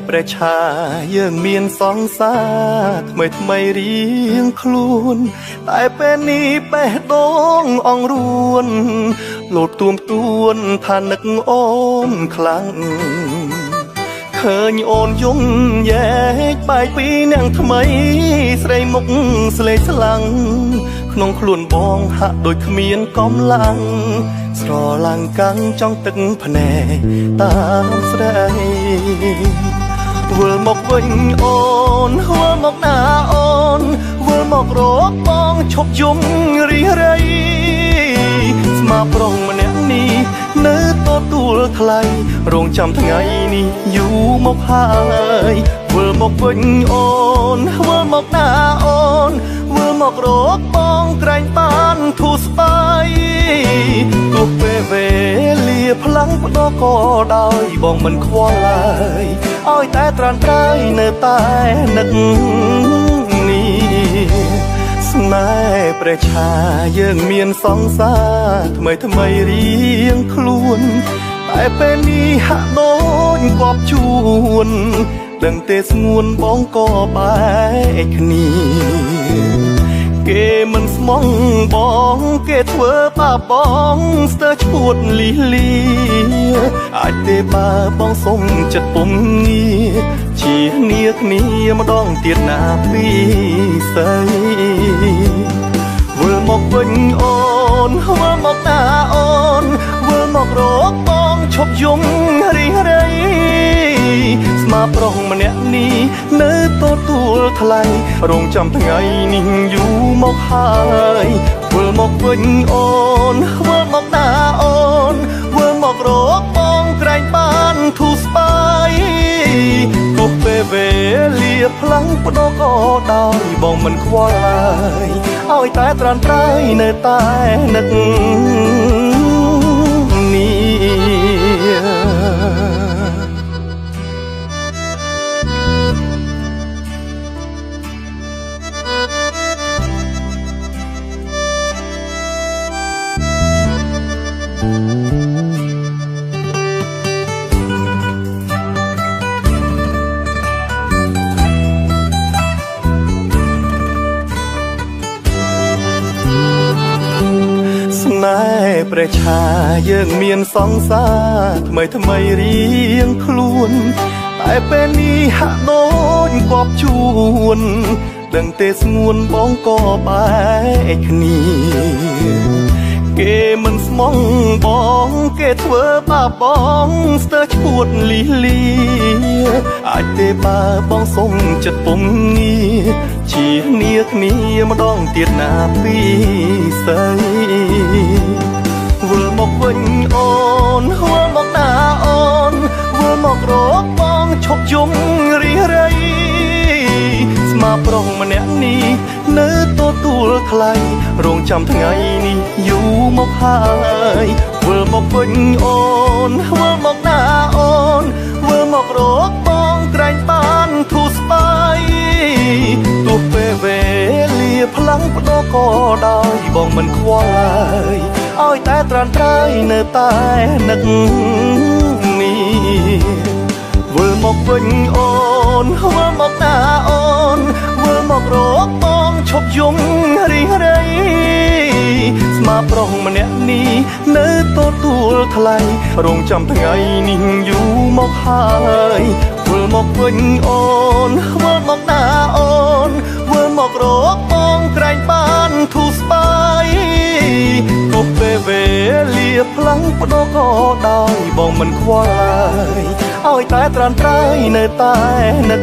ព្រះឆាយើងមានសង្សារថ្មីថ្មីរៀងខ្លួនតែពេលនេះបេះដូងអង្រួនលោតទួនថានឹកអូនខ្លាំងឃើញអូនយំយែកបែកពីនាងថ្មីស្រីមុខស្លេកស្លាំងក្នុងខ្លួនបងហាក់ដូចគ្មានកម្លាំងស្រឡាំងកាំងចង់ទឹកភ្នែកតាមស្រីវិលមកវិញអូនវិលមកណាអូនវិលមករកបងឈប់យំរីរៃស្មាប្រុសម្នាក់នេះនៅទទួលថ្លៃរងចាំថ្ងៃនេះយូរមកហើយវិលមកវិញអូនវិលមកណាអូនវិលមករកបងក្រែងបានធូរស្បើយទោះពេលវេលាផ្លាំងបដោក៏ដោយបងមិនខ្វល់ឡើយឲ្យតែត្រានត្រៃនៅតែនឹកនេះស្នេហ៍ព្រះឆាយើងមានសង្សារថ្មីថ្មីរៀងខ្លួនតែពេលនេះហាក់ដូចគប់ជួនដឹងទេស្ងួនបងក៏បែកគ្នាគេមិនស្មងបងគេធ្វើបាបបងស្ទើរឈួតលីលីអាចទេបើបងសុំចិត្តពុំងារជាគ្នាគ្នាម្ដងទៀតណាពីស្អីវិលមកវិញអូនវិលមកតាអូនវិលមករកបងឈប់យំរីរៃស្មាប្រុសម្នាក់នេះនៅទទួលថ្លៃរងចាំថ្ងៃនេះយូរមកហើយវិលមកវិញអូនវិលមកតាអូនវិលមករកបងក្រែងបានធូរស្បើយទោះពេលវេលាផ្លាំងបដោក៏ដោយបងមិនខ្វល់ឡើយឲ្យតែត្រានត្រៃនៅតែនឹកស្នេហ៍ព្រះឆាយើងមានសង្សារថ្មីថ្មីរៀងខ្លួនតែពេលនេះហាក់ដូចគប់ជួនដឹងទេស្ងួនបងក៏បែកគ្នាគេមិនស្មងបងគេធ្វើបាបបងស្ទើរឈួតលីលីអាចទេបើបងសុំចិត្តពុំងារជាគ្នាគ្នាម្ដងទៀតណាពីស្អីវិលមកវិញអូនវិលមកណាអូនវិលមករកបងឈប់យំរីរៃស្មាប្រុសម្នាក់នេះនៅទទួលថ្លៃរងចាំថ្ងៃនេះយូរមកហើយវិលមកវិញអូនវិលមកណាអូនវិលមករកបងក្រែងបានធូរស្បើយទោះពេលវេលាផ្លាំងបដោក៏ដោយបងមិនខ្វល់ឡើយឲ្យតែត្រានត្រៃនៅតែនឹកនេះវិលមកវិញអូនវិលមកណាអូនវិលមករកបងឈប់យំរីរៃស្មាប្រុសម្នាក់នេះនៅទទួលថ្លៃរងចាំថ្ងៃនេះយូរមកហើយវិលមកវិញអូនវិលមកណាអូនវិលមករកបងក្រែងបានធូរស្បើយទោះពេលវេលាផ្លាំងបដោក៏ដោយបងមិនខ្វល់ឡើយឲ្យតែត្រានត្រៃនៅតែនឹក